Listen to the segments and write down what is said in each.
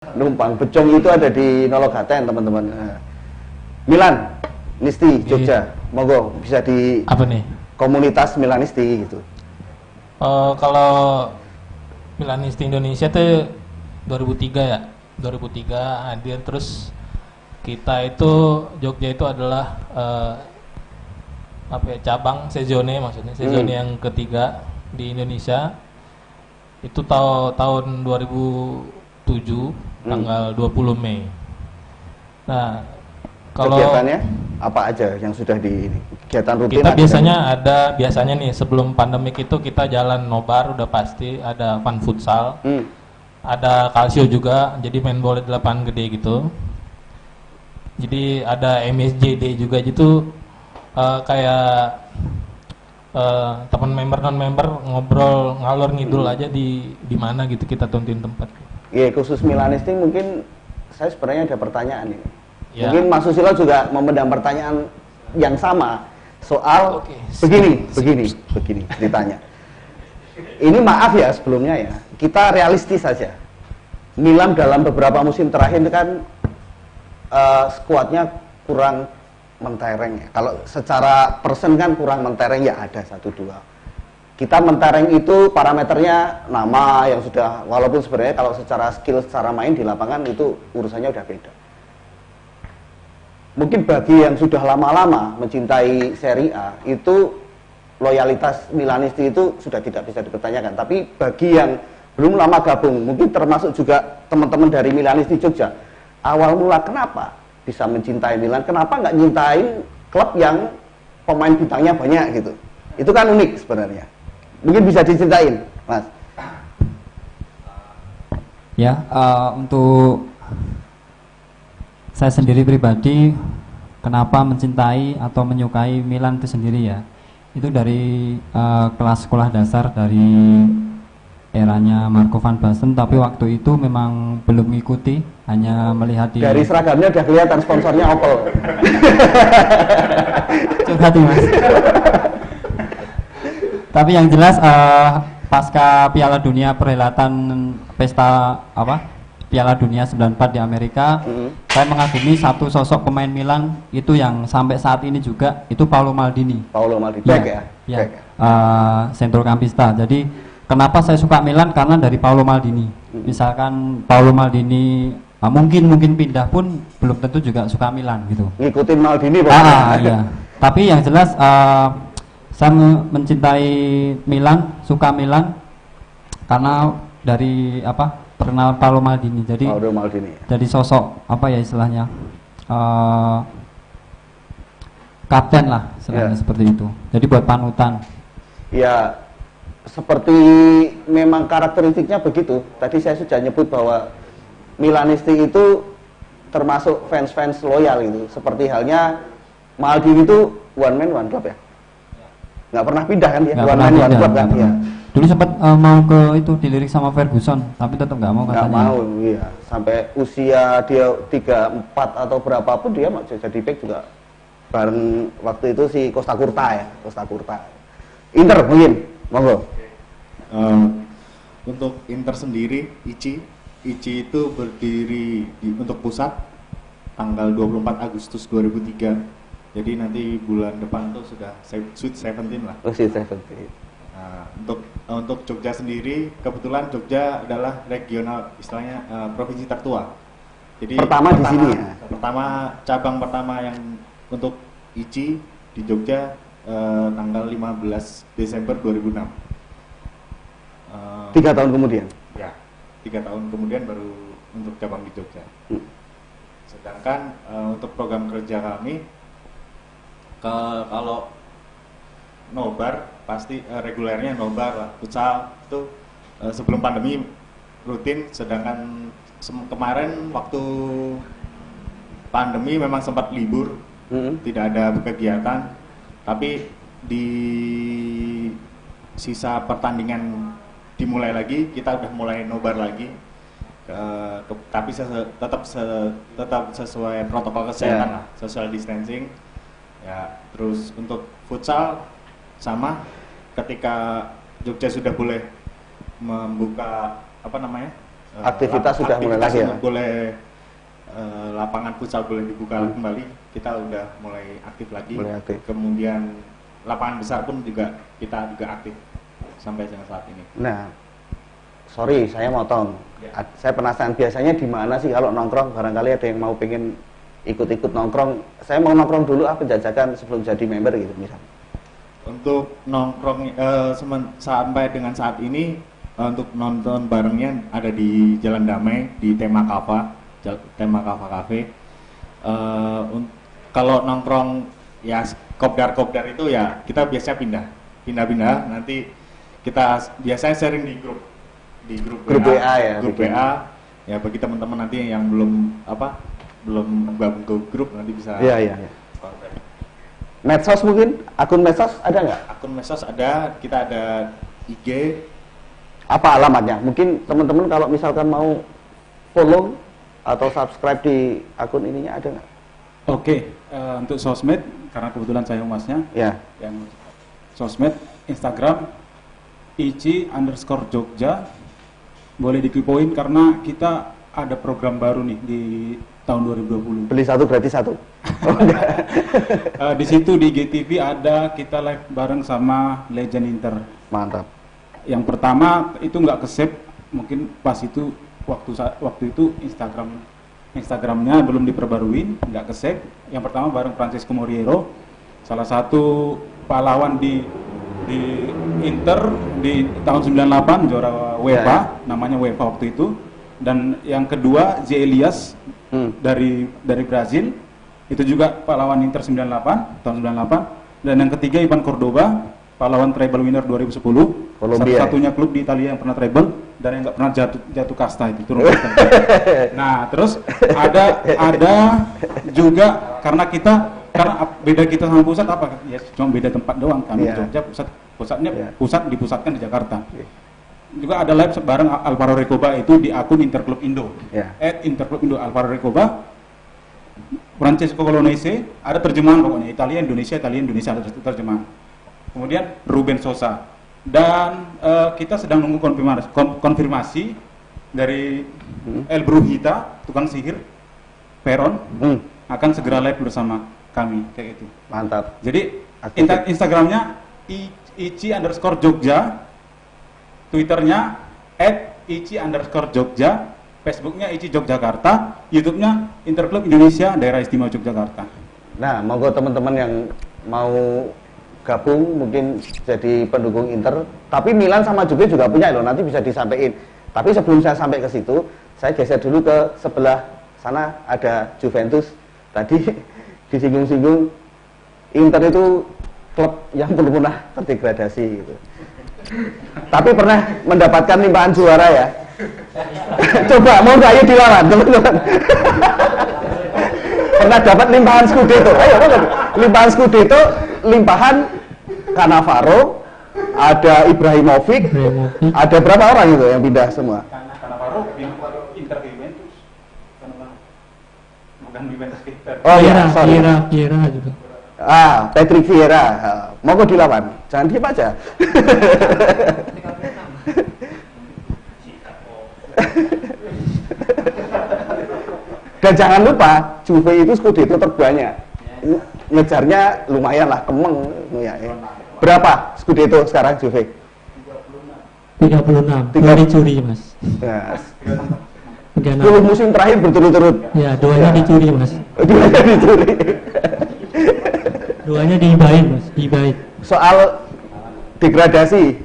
numpang. Becong itu ada di Nologaten, teman-teman. Milan Nisti Jogja, monggo bisa di apa nih? Komunitas Milanisti gitu. Kalau Milanisti Indonesia tuh 2003 ya, 2003 hadir. Terus kita itu Jogja itu adalah cabang Sezione, maksudnya Sezione yang ketiga di Indonesia. Itu tahun 2007 tanggal 20 Mei. Nah, kalau kegiatannya apa aja yang sudah di kegiatan rutin? Kita biasanya nih sebelum pandemik itu kita jalan nobar udah pasti, ada fun futsal, ada kalsio juga, jadi main bola di lapangan gede gitu. Jadi ada MSJD juga gitu, kayak teman member non member ngobrol ngalor ngidul aja di mana gitu, kita tentuin tempat. Iya, khusus Milanisti mungkin saya sebenarnya ada pertanyaan ini. Ya. Mungkin Mas Susilo juga memendam pertanyaan yang sama soal begini ditanya. Ini maaf ya sebelumnya ya, kita realistis saja. Milan dalam beberapa musim terakhir itu kan skuadnya kurang mentereng ya. Kalau secara persen kan kurang mentereng ya, ada 1-2. Kita mentereng itu parameternya nama yang sudah, walaupun sebenarnya kalau secara skill, secara main di lapangan itu urusannya udah beda. Mungkin bagi yang sudah lama-lama mencintai Serie A itu loyalitas Milanisti itu sudah tidak bisa dipertanyakan. Tapi bagi yang belum lama gabung, mungkin termasuk juga teman-teman dari Milanisti Jogja, awal mula kenapa bisa mencintai Milan, kenapa nggak nyintain klub yang pemain bintangnya banyak gitu? Itu kan unik sebenarnya. Mungkin bisa diceritain, Mas. Ya, untuk saya sendiri pribadi, kenapa mencintai atau menyukai Milan itu sendiri ya, itu dari kelas sekolah dasar, dari eranya Marco van Basten, tapi waktu itu memang belum mengikuti, hanya melihat di... Dari seragamnya udah kelihatan sponsornya Opel. Curhat Mas. Tapi yang jelas pasca Piala Dunia, perhelatan pesta Piala Dunia 94 di Amerika, saya mengagumi satu sosok pemain Milan itu yang sampai saat ini juga, itu Paolo Maldini. Paolo Maldini, back ya? Ya. Centrocampista. Jadi kenapa saya suka Milan, karena dari Paolo Maldini. Misalkan Paolo Maldini mungkin pindah pun belum tentu juga suka Milan gitu. Ngikutin Maldini pokoknya. Iya. Tapi yang jelas saya mencintai Milan, suka Milan karena dari perkenalan Paolo Maldini. Jadi jadi sosok istilahnya kapten lah istilahnya, seperti itu. Jadi buat panutan. Ya, seperti memang karakteristiknya begitu. Tadi saya sudah nyebut bahwa Milanisti itu termasuk fans-fans loyal gitu. Seperti halnya Maldini itu one man one club ya. Nggak pernah pindah kan dia, one man one club kan ya. Dulu sempat mau ke itu dilirik sama Ferguson, tapi tetap nggak mau katanya. Nggak mau, iya. Sampai usia dia 34 atau berapapun dia mau jadi back juga bareng waktu itu si Costa Curta ya, Costa Curta. Inter mungkin, monggo. Untuk Inter sendiri, ICI itu berdiri untuk pusat tanggal 24 Agustus 2003. Jadi nanti bulan depan tuh sudah Sweet 17 lah. Oh, Sweet 17. Nah, untuk Jogja sendiri, kebetulan Jogja adalah regional, istilahnya provinsi tertua. Jadi pertama di sini ya. Cabang pertama yang untuk ICI di Jogja tanggal 15 Desember 2006. 3 tahun kemudian. Ya, 3 tahun kemudian baru untuk cabang di Jogja. Sedangkan untuk program kerja kami, kalau nobar pasti regulernya nobar lah, futsal itu sebelum pandemi rutin. Sedangkan kemarin waktu pandemi memang sempat libur, tidak ada kegiatan. Tapi di sisa pertandingan dimulai lagi, kita udah mulai nobar lagi. Tapi tetap sesuai protokol kesehatan lah, social distancing. Ya, terus untuk futsal sama, ketika Jogja sudah boleh membuka aktivitas sudah mulai lagi ya. Boleh lapangan futsal boleh dibuka kembali, kita udah mulai aktif lagi. Kemudian lapangan besar pun juga kita juga aktif sampai dengan saat ini. Nah, sorry saya motong. Ya. Saya penasaran biasanya di mana sih kalau nongkrong, barangkali ada yang mau pengen ikut-ikut nongkrong. Saya mau nongkrong dulu penjajakan sebelum jadi member gitu misalnya. Untuk nongkrong sampai dengan saat ini untuk nonton barengnya ada di Jalan Damai di Tema Kava Cafe. Kalau nongkrong ya kopdar itu ya kita biasanya pindah nanti kita biasanya sharing di grup WA ya, grup WA ya bagi teman-teman nanti yang belum gabung ke grup nanti bisa kontak. Medsos mungkin, akun medsos ada nggak? Akun medsos ada, kita ada IG. Apa alamatnya? Mungkin teman-teman kalau misalkan mau follow atau subscribe di akun ininya ada nggak? Oke, untuk sosmed karena kebetulan saya humasnya, ya. Yang sosmed Instagram @ici_jogja boleh dikepoin karena kita ada program baru nih di tahun 2020. Beli satu gratis satu. Di situ di GTV ada kita live bareng sama Legend Inter. Mantap. Yang pertama itu nggak ke-save, mungkin pas itu waktu itu Instagramnya belum diperbarui, nggak ke-save. Yang pertama bareng Francisco Moriero, salah satu pahlawan di Inter di tahun 98 juara UEFA, namanya UEFA waktu itu. Dan yang kedua Z Elias dari Brazil, itu juga pahlawan Inter tahun 98. Dan yang ketiga Ivan Cordoba, pahlawan treble winner 2010, satu-satunya klub di Italia yang pernah treble dan yang nggak pernah jatuh kasta itu turun kasta. Nah terus ada juga karena beda kita sama pusat apa ya, cuma beda tempat doang. Kami Jogja dipusatkan di Jakarta. Juga ada live bareng Alvaro Recoba itu di akun Interclub Indo, @Interclub Indo Alvaro Recoba. Francesco Colonese, ada terjemahan pokoknya Italia Indonesia ada terjemahan. Kemudian Ruben Sosa. Dan kita sedang nunggu konfirmasi dari El Brujita, tukang sihir Peron, akan segera live bersama kami kayak gitu. Mantap. Jadi Instagramnya @ici_jogja, Twitternya @ici_jogja, Facebooknya Ici Yogyakarta, YouTube-nya Interclub Indonesia Daerah Istimewa Yogyakarta. Nah, monggo teman-teman yang mau gabung mungkin jadi pendukung Inter, tapi Milan sama Juve juga punya loh, nanti bisa disampaikan. Tapi sebelum saya sampai ke situ, saya geser dulu ke sebelah sana ada Juventus. Tadi disinggung-singgung Inter itu klub yang belum pernah terdegradasi gitu. Tapi pernah mendapatkan limpahan juara ya. Coba mau nggak yuk dilawan teman-teman. Pernah dapat limpahan Scudetto. Ayo limpahan Scudetto, limpahan Cannavaro, ada Ibrahimovic, ada berapa orang itu yang pindah semua? Cannavaro Inter Juventus. Bukan Juventus Inter. Oh iya, sorry. Vieira juga. Patrick Vieira. Mau kok dilawan? Jangan diem aja. Dan jangan lupa Juve itu Scudetto terbanyak. Ngejarnya lumayan lah, kemeng ya. Berapa Scudetto sekarang Juve? 36. Dicuri, Mas. Yes. 10 musim terakhir berturut-turut. Ya, duanya dicuri, Mas. Duanya dicuri. Duanya dihibahin, Mas. Dihibahin. Soal degradasi,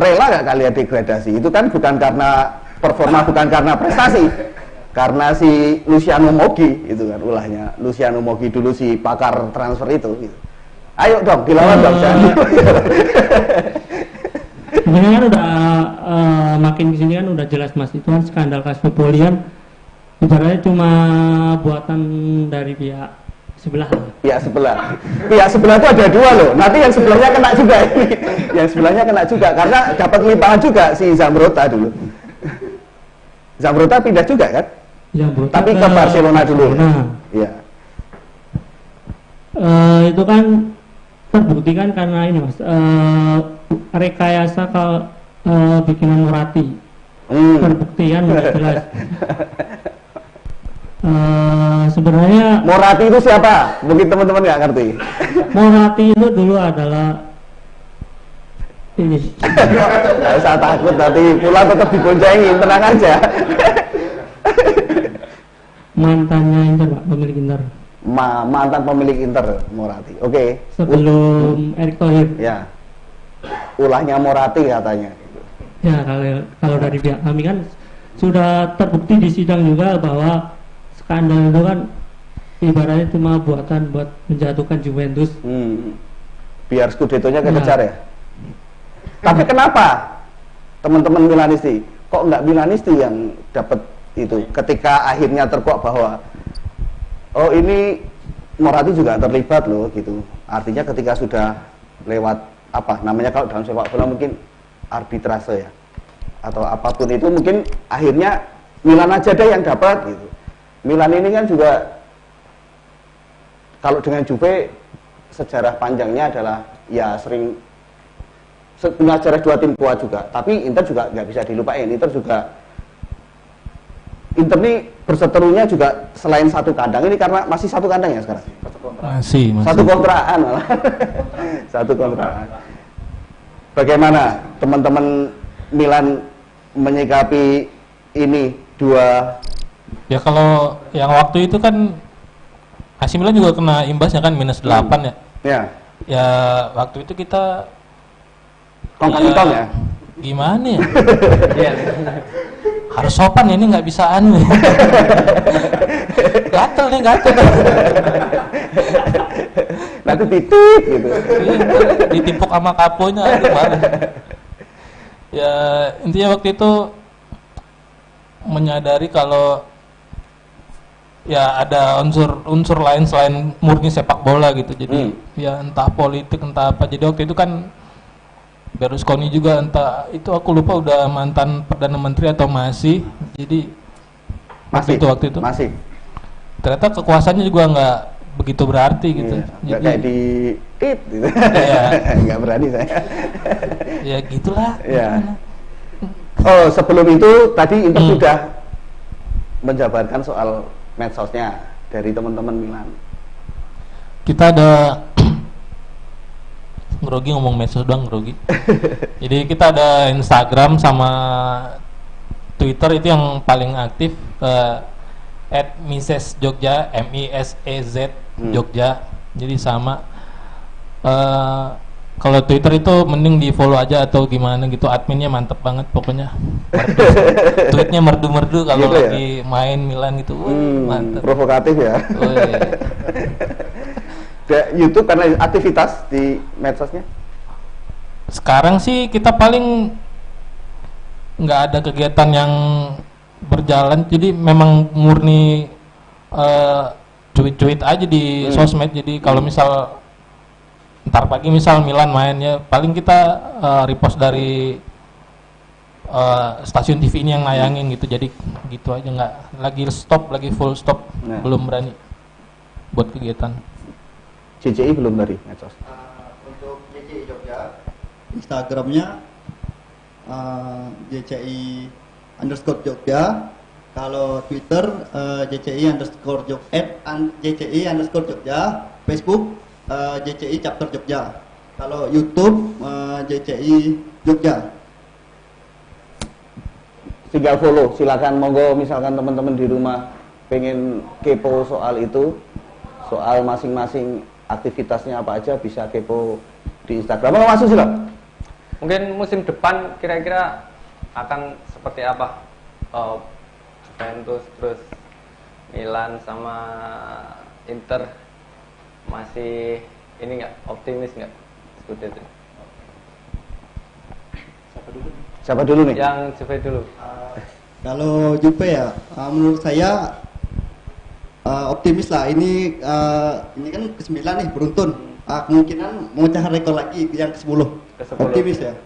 rela nggak kalian degradasi? Itu kan bukan karena performa, bukan karena prestasi, karena si Luciano Moggi itu kan ulahnya. Luciano Moggi dulu si pakar transfer itu gitu. Ayo dong dilawan dong. Sebenarnya kan udah makin kesini kan udah jelas, Mas, itu kan skandal Castropoli ibaratnya cuma buatan dari pihak sebelah. Pihak sebelah itu ada dua loh. Nanti yang sebelahnya kena juga ini. Yang sebelahnya kena juga karena dapat limpahan juga si Zambrotta dulu. Zambrotta pindah juga kan? Tapi ke Barcelona dulu. Iya. Itu kan terbuktikan karena ini, Mas, rekayasa bikinan Moratti. Perbuktian udah jelas. Sebenarnya Moratti itu siapa? Mungkin teman-teman nggak ngerti. Moratti itu dulu adalah ini Nggak usah takut, nanti pulang tetap diboncengin, tenang aja. mantannya Inter, Pak, pemilik Inter. Mantan pemilik Inter, Moratti. Oke. Sebelum Erick Thohir. Ya. Ulahnya Moratti katanya. Ya, kalau dari pihak kami kan sudah terbukti di sidang juga bahwa skandal itu kan ibaratnya cuma buatan buat menjatuhkan Juventus. Biar Scudetto-nya kekejar ya. Tapi kenapa teman-teman Milanisti kok nggak Milanisti yang dapat itu ketika akhirnya terkuak bahwa oh ini Moratti juga terlibat loh gitu. Artinya ketika sudah lewat apa namanya kalau dalam sepak bola mungkin arbitrase ya atau apapun itu, mungkin akhirnya Milan aja deh yang dapat gitu. Milan ini kan juga kalau dengan Juve sejarah panjangnya adalah ya sering punya sejarah dua tim kuat juga, tapi Inter juga nggak bisa dilupain. Inter nih berseterunya juga selain satu kandang ini karena masih satu kandang ya sekarang. Masih. Satu kontraan malah. Satu kontraan. Bagaimana teman-teman Milan menyikapi ini dua? Ya kalau yang waktu itu kan AC Milan juga kena imbasnya kan -8 ya. Ya. Ya waktu itu kita Kongkong ya. Gimana ya? Harus sopan ya, ini nggak bisa anu. Gatel. Nanti titik gitu. Ditimpuk sama kaponya, aduh malah. Ya intinya waktu itu menyadari kalau ya ada unsur lain selain murni sepak bola gitu. Jadi ya entah politik entah apa. Jadi waktu itu kan Berlusconi juga entah itu aku lupa udah mantan perdana menteri atau masih. Jadi masih waktu itu masih. Ternyata kekuasaannya juga nggak begitu berarti gitu. Nggak kayak di tit gitu. Iya. Nggak berani saya. Ya gitulah. Ya. Oh, sebelum itu tadi Inter sudah menjabarkan soal medsosnya dari teman-teman Milan. Kita ada grogi ngomong medsos doang grogi. Jadi kita ada Instagram sama Twitter itu yang paling aktif @misesjogja MISEZ Jogja. Jadi sama. Kalau Twitter itu mending di follow aja atau gimana gitu, adminnya mantep banget pokoknya. Tweetnya merdu-merdu kalau gitu lagi main Milan gitu. Mantep. Provokatif ya. YouTube karena aktivitas di medsosnya. Sekarang sih kita paling nggak ada kegiatan yang berjalan, jadi memang murni cuit-cuit aja di sosmed. Jadi kalau misal ntar pagi misal Milan main ya paling kita repost dari stasiun TV ini yang nayangin gitu. Jadi gitu aja, nggak lagi full stop, belum berani buat kegiatan. JCI belum dari medsos. Untuk JCI Jogja, Instagramnya JCI_Jogja. Kalau Twitter JCI_Jogja. Facebook JCI Chapter Jogja. Kalau YouTube JCI Jogja. Tinggal follow, silakan monggo. Misalkan teman-teman di rumah pengen kepo soal itu, soal masing-masing aktivitasnya apa aja, bisa kepo di Instagram. Mau masuk sila? Mungkin musim depan kira-kira akan seperti apa? Juventus terus Milan sama Inter masih ini nggak optimis nggak? Seperti itu. Siapa dulu nih? Yang Juve dulu. Kalau Juve ya, menurut saya optimis lah. Ini kan ke-9 nih, beruntun. Kemungkinan memecahkan rekor lagi yang ke-10. Optimis ya.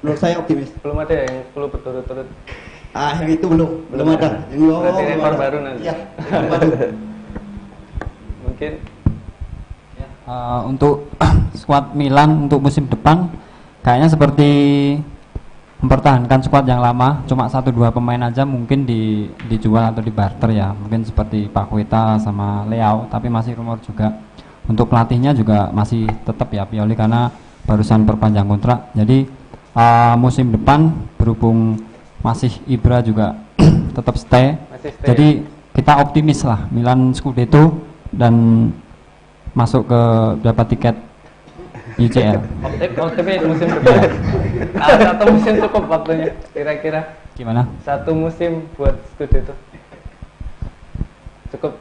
Menurut saya optimis. Belum ada yang 10 berturut-turut. Yang itu belum ada. Berarti rekor baru nanti. Iya, rekor baru. Mungkin untuk skuad Milan untuk musim depan kayaknya seperti mempertahankan skuad yang lama, cuma 1-2 pemain aja mungkin dijual atau di barter ya, mungkin seperti Paqueta sama Leao, tapi masih rumor juga. Untuk pelatihnya juga masih tetap ya Pioli karena barusan perpanjang kontrak. Jadi musim depan berhubung masih Ibra juga tetap stay. Jadi kita optimis lah Milan Scudetto dan masuk ke dapat tiket UCL. Optimis musim depan. Satu musim cukup waktunya kira-kira. Gimana? Satu musim buat Scudetto. Cukup.